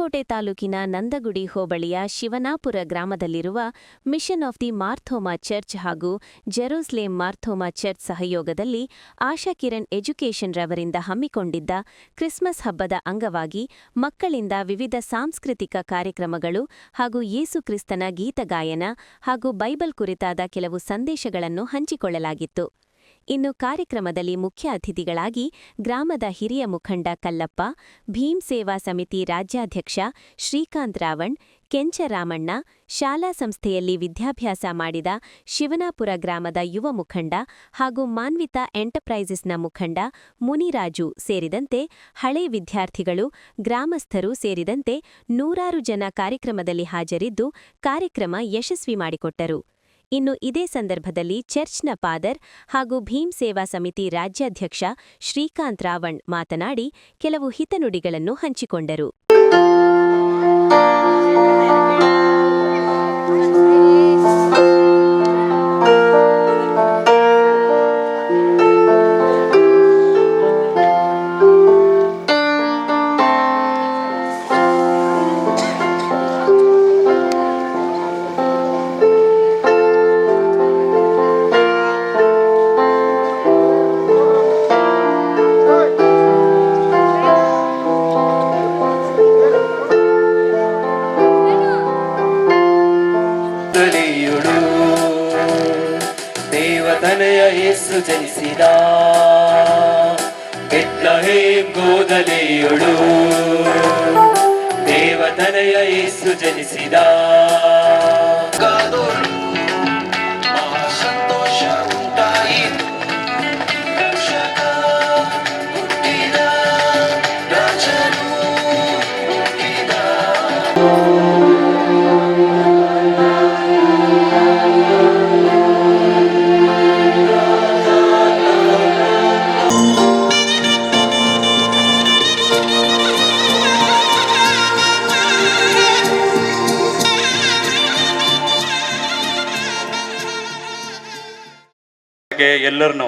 ಹೊಸಕೋಟೆ ತಾಲೂಕಿನ ನಂದಗುಡಿ ಹೋಬಳಿಯ ಶಿವನಾಪುರ ಗ್ರಾಮದಲ್ಲಿರುವ ಮಿಷನ್ ಆಫ್ ದಿ ಮಾರ್ಥೋಮಾ ಚರ್ಚ್ ಹಾಗೂ ಜೆರೂಸಲೇಂ ಮಾರ್ಥೋಮಾ ಚರ್ಚ್ ಸಹಯೋಗದಲ್ಲಿ ಆಶಾ ಕಿರಣ್ ಎಜುಕೇಷನ್ ರವರಿಂದ ಹಮ್ಮಿಕೊಂಡಿದ್ದ ಕ್ರಿಸ್ಮಸ್ ಹಬ್ಬದ ಅಂಗವಾಗಿ ಮಕ್ಕಳಿಂದ ವಿವಿಧ ಸಾಂಸ್ಕೃತಿಕ ಕಾರ್ಯಕ್ರಮಗಳು ಹಾಗೂ ಯೇಸು ಕ್ರಿಸ್ತನ ಗೀತಗಾಯನ ಹಾಗೂ ಬೈಬಲ್ ಕುರಿತಾದ ಕೆಲವು ಸಂದೇಶಗಳನ್ನು ಹಂಚಿಕೊಳ್ಳಲಾಗಿತ್ತು. ಇನ್ನು ಕಾರ್ಯಕ್ರಮದಲ್ಲಿ ಮುಖ್ಯ ಅತಿಥಿಗಳಾಗಿ ಗ್ರಾಮದ ಹಿರಿಯ ಮುಖಂಡ ಕಲ್ಲಪ್ಪ, ಭೀಮ್ ಸೇವಾ ಸಮಿತಿ ರಾಜ್ಯಾಧ್ಯಕ್ಷ ಶ್ರೀಕಾಂತ್ ರಾವಣ್, ಕೆಂಚರಾಮಣ್ಣ, ಶಾಲಾ ಸಂಸ್ಥೆಯಲ್ಲಿ ವಿದ್ಯಾಭ್ಯಾಸ ಮಾಡಿದ ಶಿವನಾಪುರ ಗ್ರಾಮದ ಯುವ ಮುಖಂಡ ಹಾಗೂ ಮಾನ್ವಿತಾ ಎಂಟರ್ಪ್ರೈಸಸ್ನ ಮುಖಂಡ ಮುನಿರಾಜು ಸೇರಿದಂತೆ ಹಳೆ ವಿದ್ಯಾರ್ಥಿಗಳು, ಗ್ರಾಮಸ್ಥರು ಸೇರಿದಂತೆ ನೂರಾರು ಜನ ಕಾರ್ಯಕ್ರಮದಲ್ಲಿ ಹಾಜರಿದ್ದು ಕಾರ್ಯಕ್ರಮ ಯಶಸ್ವಿ ಮಾಡಿಕೊಟ್ಟರು. ಇನ್ನು ಇದೇ ಸಂದರ್ಭದಲ್ಲಿ ಚರ್ಚ್ನ ಫಾದರ್ ಹಾಗೂ ಭೀಮ್ ಸೇವಾ ಸಮಿತಿ ರಾಜ್ಯಾಧ್ಯಕ್ಷ ಶ್ರೀಕಾಂತ್ ರಾವಣ್ ಮಾತನಾಡಿ ಕೆಲವು ಹಿತನುಡಿಗಳನ್ನು ಹಂಚಿಕೊಂಡರು. ದೇವತನಯ ಯೇಸು ಜನಿಸಿದ ಬೆತ್ಲೆಹೇಮ್ ಗೋದಲಿಯೊಳು ದೇವತನಯ ಯೇಸು ಜನಿಸಿದ ಸಂತೋಷ ಉಂಟಾಯಿತು ಹುಟ್ಟಿದ ರಾಜನು ಹುಟ್ಟಿದ. ಎಲ್ಲರನ್ನೂ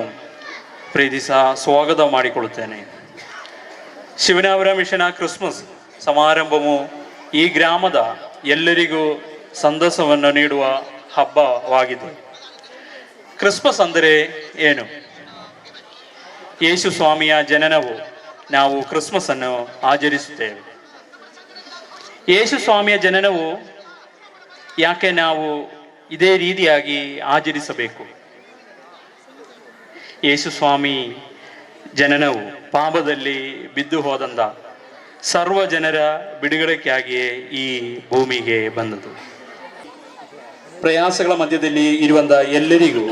ಪ್ರೀತಿಸ ಸ್ವಾಗತ ಮಾಡಿಕೊಳ್ಳುತ್ತೇನೆ. ಶಿವನಾಪುರ ಮಿಷನ ಕ್ರಿಸ್ಮಸ್ ಸಮಾರಂಭವು ಈ ಗ್ರಾಮದ ಎಲ್ಲರಿಗೂ ಸಂತಸವನ್ನು ನೀಡುವ ಹಬ್ಬವಾಗಿದೆ. ಕ್ರಿಸ್ಮಸ್ ಅಂದರೆ ಏನು? ಯೇಸು ಸ್ವಾಮಿಯ ಜನನವು ನಾವು ಕ್ರಿಸ್ಮಸ್ ಅನ್ನು ಆಚರಿಸುತ್ತೇವೆ. ಯೇಸು ಸ್ವಾಮಿಯ ಜನನವು ಯಾಕೆ ನಾವು ಇದೇ ರೀತಿಯಾಗಿ ಆಚರಿಸಬೇಕು? ಯೇಸು ಸ್ವಾಮಿ ಜನನವು ಪಾಪದಲ್ಲಿ ಬಿದ್ದು ಹೋದಂಥ ಸರ್ವ ಜನರ ಬಿಡುಗಡೆಗಾಗಿಯೇ ಈ ಭೂಮಿಗೆ ಬಂದದು. ಪ್ರಯಾಸಗಳ ಮಧ್ಯದಲ್ಲಿ ಇರುವಂಥ ಎಲ್ಲರಿಗೂ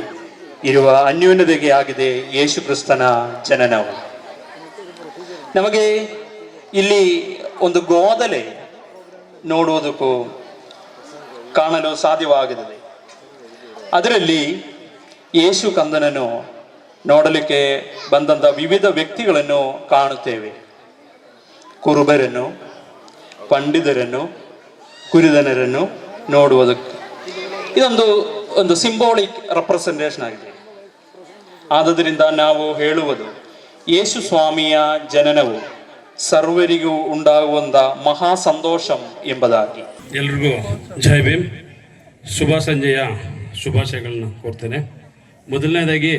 ಇರುವ ಅನ್ಯೋನ್ಯತೆಗೆ ಆಗಿದೆ ಯೇಸು ಕ್ರಿಸ್ತನ ಜನನವು. ನಮಗೆ ಇಲ್ಲಿ ಒಂದು ಗೋದಲೆ ನೋಡುವುದಕ್ಕೂ ಕಾಣಲು ಸಾಧ್ಯವಾಗುತ್ತದೆ. ಅದರಲ್ಲಿ ಯೇಸು ಕಂದನನ್ನು ನೋಡಲಿಕ್ಕೆ ಬಂದಂಥ ವಿವಿಧ ವ್ಯಕ್ತಿಗಳನ್ನು ಕಾಣುತ್ತೇವೆ. ಕುರುಬರನ್ನು, ಪಂಡಿತರನ್ನು, ಕುರಿದನರನ್ನು ನೋಡುವುದಕ್ಕೆ ಇದೊಂದು ಸಿಂಬಾಲಿಕ್ ರೆಪ್ರೆಸೆಂಟೇಷನ್ ಆಗಿದೆ. ಆದ್ದರಿಂದ ನಾವು ಹೇಳುವುದು ಯೇಸು ಸ್ವಾಮಿಯ ಜನನವು ಸರ್ವರಿಗೂ ಉಂಟಾಗುವಂಥ ಮಹಾ ಸಂತೋಷಂ ಎಂಬುದಾಗಿ. ಎಲ್ರಿಗೂ ಜೈ ಭೀಮ್, ಶುಭ ಸಂಜೆಯ ಶುಭಾಶಯಗಳನ್ನು ಕೋರ್ತೇನೆ. ಮೊದಲನೇದಾಗಿ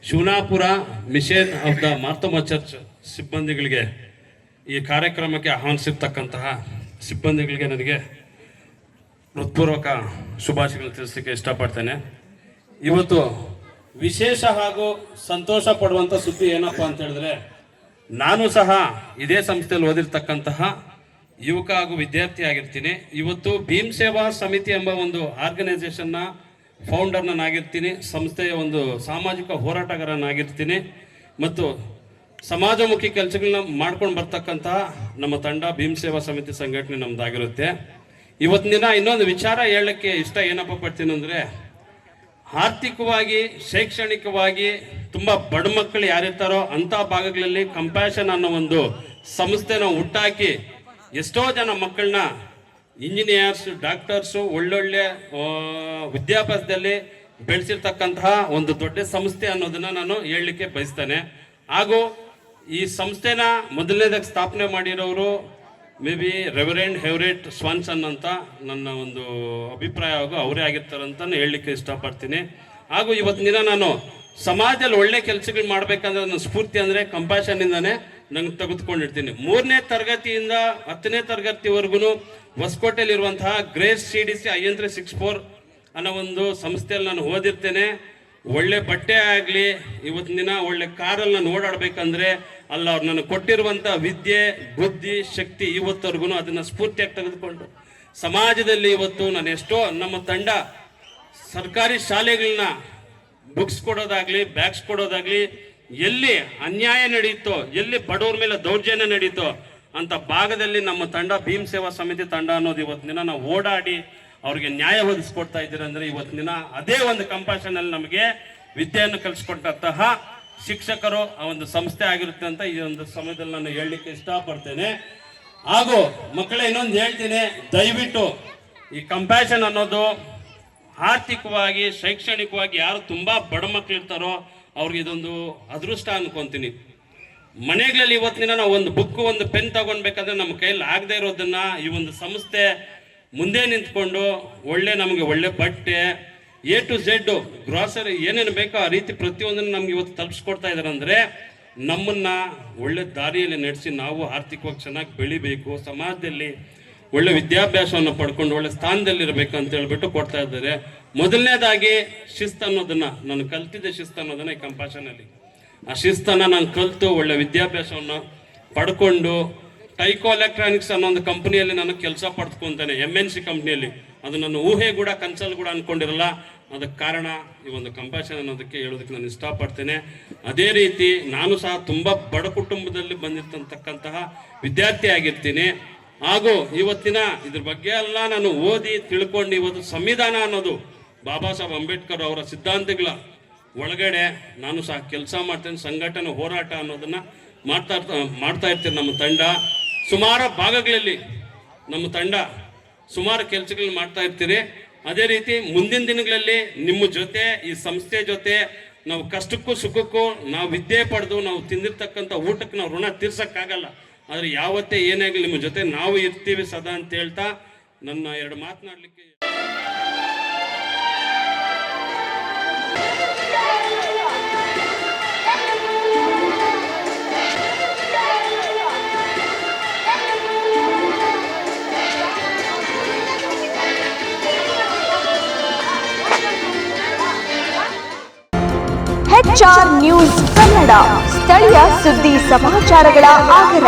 Shivanapura mission of the ಮಾರ್ಥೋಮಾ church ಸಿಬ್ಬಂದಿಗಳಿಗೆ, ಈ ಕಾರ್ಯಕ್ರಮಕ್ಕೆ ಆಹ್ವಾನಿಸಿರ್ತಕ್ಕಂತಹ ಸಿಬ್ಬಂದಿಗಳಿಗೆ ನನಗೆ ಹೃತ್ಪೂರ್ವಕ ಶುಭಾಶಯಗಳನ್ನು ತಿಳಿಸಲಿಕ್ಕೆ ಇಷ್ಟಪಡ್ತೇನೆ. ಇವತ್ತು ವಿಶೇಷ ಹಾಗೂ ಸಂತೋಷ ಪಡುವಂಥ ಸುದ್ದಿ ಏನಪ್ಪ ಅಂತ ಹೇಳಿದ್ರೆ, ನಾನು ಸಹ ಇದೇ ಸಂಸ್ಥೆಯಲ್ಲಿ ಓದಿರ್ತಕ್ಕಂತಹ ಯುವಕ ಹಾಗೂ ವಿದ್ಯಾರ್ಥಿ ಆಗಿರ್ತೀನಿ. ಇವತ್ತು ಭೀಮ್ ಸೇವಾ ಸಮಿತಿ ಎಂಬ ಒಂದು ಆರ್ಗನೈಸೇಷನ್ನ ಫೌಂಡರ್ನಾಗಿರ್ತೀನಿ, ಸಂಸ್ಥೆಯ ಒಂದು ಸಾಮಾಜಿಕ ಹೋರಾಟಗಾರನಾಗಿರ್ತೀನಿ ಮತ್ತು ಸಮಾಜಮುಖಿ ಕೆಲಸಗಳನ್ನ ಮಾಡ್ಕೊಂಡು ಬರ್ತಕ್ಕಂತಹ ನಮ್ಮ ತಂಡ ಭೀಮ್ ಸೇವಾ ಸಮಿತಿ ಸಂಘಟನೆ ನಮ್ಮದಾಗಿರುತ್ತೆ. ಇವತ್ತಿನ ದಿನ ಇನ್ನೊಂದು ವಿಚಾರ ಹೇಳಲಿಕ್ಕೆ ಇಷ್ಟ ಏನಪ್ಪ ಪಡ್ತೀನಿ ಅಂದರೆ, ಆರ್ಥಿಕವಾಗಿ ಶೈಕ್ಷಣಿಕವಾಗಿ ತುಂಬ ಬಡ ಮಕ್ಕಳು ಯಾರಿರ್ತಾರೋ ಅಂಥ ಭಾಗಗಳಲ್ಲಿ ಕಂಪ್ಯಾಷನ್ ಅನ್ನೋ ಒಂದು ಸಂಸ್ಥೆನ ಹುಟ್ಟಾಕಿ ಎಷ್ಟೋ ಜನ ಮಕ್ಕಳನ್ನ ಇಂಜಿನಿಯರ್ಸ್, ಡಾಕ್ಟರ್ಸು, ಒಳ್ಳೊಳ್ಳೆ ವಿದ್ಯಾಭ್ಯಾಸದಲ್ಲಿ ಬೆಳೆಸಿರ್ತಕ್ಕಂತಹ ಒಂದು ದೊಡ್ಡ ಸಂಸ್ಥೆ ಅನ್ನೋದನ್ನು ನಾನು ಹೇಳಲಿಕ್ಕೆ ಬಯಸ್ತೇನೆ. ಹಾಗೂ ಈ ಸಂಸ್ಥೆನ ಮೊದಲನೇದಾಗಿ ಸ್ಥಾಪನೆ ಮಾಡಿರೋರು ಮೇ ಬಿ ರೆವರೆಂಡ್ ಹೆವರೇಟ್ ಸ್ವಾನ್ಸನ್ ಅಂತ ನನ್ನ ಒಂದು ಅಭಿಪ್ರಾಯ ಹಾಗೂ ಅವರೇ ಆಗಿರ್ತಾರಂತ ಹೇಳಲಿಕ್ಕೆ ಇಷ್ಟಪಡ್ತೀನಿ. ಹಾಗೂ ಇವತ್ತಿನ ದಿನ ನಾನು ಸಮಾಜದಲ್ಲಿ ಒಳ್ಳೆ ಕೆಲಸಗಳು ಮಾಡಬೇಕಂದ್ರೆ ನನ್ನ ಸ್ಫೂರ್ತಿ ಅಂದರೆ ಕಂಪ್ಯಾಷನಿಂದನೇ ನಂಗೆ ತೆಗೆದುಕೊಂಡಿರ್ತೀನಿ. 3ನೇ ತರಗತಿಯಿಂದ 10ನೇ ತರಗತಿವರೆಗೂ ಹೊಸಕೋಟೆಯಲ್ಲಿರುವಂತಹ ಗ್ರೇಸ್ CDC I1364 ಅನ್ನೋ ಒಂದು ಸಂಸ್ಥೆಯಲ್ಲಿ ನಾನು ಓದಿರ್ತೇನೆ. ಒಳ್ಳೆ ಬಟ್ಟೆ ಆಗಲಿ, ಇವತ್ತಿನ ದಿನ ಒಳ್ಳೆ ಕಾರಲ್ಲಿ ನಾನು ಓಡಾಡಬೇಕಂದ್ರೆ ಅಲ್ಲ ಅವ್ರು ನನಗೆ ಕೊಟ್ಟಿರುವಂಥ ವಿದ್ಯೆ, ಬುದ್ಧಿ, ಶಕ್ತಿ ಇವತ್ತವರೆಗೂ ಅದನ್ನು ಸ್ಫೂರ್ತಿಯಾಗಿ ತೆಗೆದುಕೊಂಡು ಸಮಾಜದಲ್ಲಿ ಇವತ್ತು ನಾನು ಎಷ್ಟೋ ನಮ್ಮ ತಂಡ ಸರ್ಕಾರಿ ಶಾಲೆಗಳನ್ನ ಬುಕ್ಸ್ ಕೊಡೋದಾಗ್ಲಿ, ಬ್ಯಾಗ್ಸ್ ಕೊಡೋದಾಗ್ಲಿ, ಎಲ್ಲಿ ಅನ್ಯಾಯ ನಡೀತೋ, ಎಲ್ಲಿ ಬಡವ್ರ ಮೇಲೆ ದೌರ್ಜನ್ಯ ನಡೀತೋ ಅಂತ ಭಾಗದಲ್ಲಿ ನಮ್ಮ ತಂಡ ಭೀಮ್ ಸೇವಾ ಸಮಿತಿ ತಂಡ ಅನ್ನೋದು ಇವತ್ತಿನ ದಿನ ನಾವು ಓಡಾಡಿ ಅವ್ರಿಗೆ ನ್ಯಾಯ ಒದಗಿಸ್ಕೊಡ್ತಾ ಇದ್ದೀರಿ ಅಂದರೆ ಇವತ್ತಿನ ದಿನ ಅದೇ ಒಂದು ಕಂಪ್ಯಾಷನಲ್ಲಿ ನಮಗೆ ವಿದ್ಯೆಯನ್ನು ಕಲಿಸ್ಕೊಟ್ಟಂತಹ ಶಿಕ್ಷಕರು ಆ ಒಂದು ಸಂಸ್ಥೆ ಆಗಿರುತ್ತೆ ಅಂತ ಈ ಒಂದು ಸಮಯದಲ್ಲಿ ನಾನು ಹೇಳಲಿಕ್ಕೆ ಇಷ್ಟಪಡ್ತೇನೆ. ಹಾಗೂ ಮಕ್ಕಳೇ ಇನ್ನೊಂದು ಹೇಳ್ತೀನಿ, ದಯವಿಟ್ಟು ಈ ಕಂಪ್ಯಾಷನ್ ಅನ್ನೋದು ಆರ್ಥಿಕವಾಗಿ, ಶೈಕ್ಷಣಿಕವಾಗಿ ಯಾರು ತುಂಬ ಬಡ ಮಕ್ಕಳಿರ್ತಾರೋ ಅವ್ರಿಗೆ ಇದೊಂದು ಅದೃಷ್ಟ ಅನ್ಕೊಂತೀನಿ. ಮನೆಗಳಲ್ಲಿ ಇವತ್ತಿನ ನಾವು ಒಂದು ಬುಕ್, ಒಂದು ಪೆನ್ ತಗೊಳ್ಬೇಕಾದ್ರೆ ನಮ್ಮ ಕೈಯಲ್ಲಿ ಆಗದೆ ಇರೋದನ್ನ ಈ ಒಂದು ಸಂಸ್ಥೆ ಮುಂದೆ ನಿಂತ್ಕೊಂಡು ನಮಗೆ ಒಳ್ಳೆ ಬಟ್ಟೆ A to Z ಗ್ರಾಸರಿ ಏನೇನು ಬೇಕೋ ಆ ರೀತಿ ಪ್ರತಿಯೊಂದನ್ನು ನಮ್ಗೆ ಇವತ್ತು ತಲುಪಿಸ್ಕೊಡ್ತಾ ಇದ್ದಾರೆ. ಅಂದರೆ ನಮ್ಮನ್ನ ಒಳ್ಳೆ ದಾರಿಯಲ್ಲಿ ನಡೆಸಿ ನಾವು ಆರ್ಥಿಕವಾಗಿ ಚೆನ್ನಾಗಿ ಬೆಳಿಬೇಕು, ಸಮಾಜದಲ್ಲಿ ಒಳ್ಳೆ ವಿದ್ಯಾಭ್ಯಾಸವನ್ನು ಪಡ್ಕೊಂಡು ಒಳ್ಳೆ ಸ್ಥಾನದಲ್ಲಿರಬೇಕು ಅಂತ ಹೇಳ್ಬಿಟ್ಟು ಕೊಡ್ತಾ ಇದ್ದಾರೆ. ಮೊದಲನೇದಾಗಿ ಶಿಸ್ತು ಅನ್ನೋದನ್ನ ನಾನು ಕಲ್ತಿದ್ದೆ, ಶಿಸ್ತು ಅನ್ನೋದನ್ನ ಈ ಕಂಪ್ಯಾಷನಲ್ಲಿ ಆ ಶಿಸ್ತನ್ನು ನಾನು ಕಲಿತು ಒಳ್ಳೆ ವಿದ್ಯಾಭ್ಯಾಸವನ್ನು ಪಡ್ಕೊಂಡು ಟೈಕೋ ಎಲೆಕ್ಟ್ರಾನಿಕ್ಸ್ ಅನ್ನೋ ಒಂದು ಕಂಪ್ನಿಯಲ್ಲಿ ನಾನು ಕೆಲಸ ಪಡ್ಕೊಂತಾನೆ, MNC ಕಂಪ್ನಿಯಲ್ಲಿ. ಅದು ನನ್ನ ಊಹೆ ಕೂಡ, ಕನ್ಸಲ್ಲಿ ಕೂಡ ಅಂದ್ಕೊಂಡಿರಲ್ಲ. ಅದಕ್ಕೆ ಕಾರಣ ಈ ಒಂದು ಕಂಪ್ಯಾಷನ್ ಅನ್ನೋದಕ್ಕೆ ಹೇಳೋದಕ್ಕೆ ನಾನು ಇಷ್ಟಪಡ್ತೇನೆ. ಅದೇ ರೀತಿ ನಾನು ಸಹ ತುಂಬ ಬಡ ಕುಟುಂಬದಲ್ಲಿ ಬಂದಿರ್ತಕ್ಕಂತಹ ವಿದ್ಯಾರ್ಥಿ ಆಗಿರ್ತೀನಿ. ಹಾಗೂ ಇವತ್ತಿನ ಇದ್ರ ಬಗ್ಗೆ ಎಲ್ಲ ನಾನು ಓದಿ ತಿಳ್ಕೊಂಡು ಇವತ್ತು ಸಂವಿಧಾನ ಅನ್ನೋದು ಬಾಬಾ ಸಾಹೇಬ್ ಅಂಬೇಡ್ಕರ್ ಅವರ ಸಿದ್ಧಾಂತಗಳ ಒಳಗಡೆ ನಾನು ಸಹ ಕೆಲಸ ಮಾಡ್ತೇನೆ. ಸಂಘಟನೆ, ಹೋರಾಟ ಅನ್ನೋದನ್ನು ಮಾಡ್ತಾ ಇರ್ತೀನಿ. ನಮ್ಮ ತಂಡ ಸುಮಾರು ಭಾಗಗಳಲ್ಲಿ ನಮ್ಮ ತಂಡ ಸುಮಾರು ಕೆಲಸಗಳನ್ನ ಮಾಡ್ತಾ ಇರ್ತೀರಿ. ಅದೇ ರೀತಿ ಮುಂದಿನ ದಿನಗಳಲ್ಲಿ ನಿಮ್ಮ ಜೊತೆ, ಈ ಸಂಸ್ಥೆ ಜೊತೆ ನಾವು ಕಷ್ಟಕ್ಕೂ ಸುಖಕ್ಕೂ ನಾವು ವಿದ್ಯೆ ಪಡೆದು ನಾವು ತಿಂದಿರ್ತಕ್ಕಂಥ ಊಟಕ್ಕೆ ನಾವು ಋಣ ತೀರ್ಸಕ್ಕಾಗಲ್ಲ. ಆದರೆ ಯಾವತ್ತೇ ಏನೇ ಆಗಲಿ ನಿಮ್ಮ ಜೊತೆ ನಾವು ಇರ್ತೀವಿ ಸದಾ ಅಂತ ಹೇಳ್ತಾ ನನ್ನ 2 ಮಾತನಾಡಲಿಕ್ಕೆ HR ನ್ಯೂಸ್ ಕನ್ನಡ, ಸ್ಥಳೀಯ ಸುದ್ದಿ ಸಮಾಚಾರಗಳ ಆಗರ.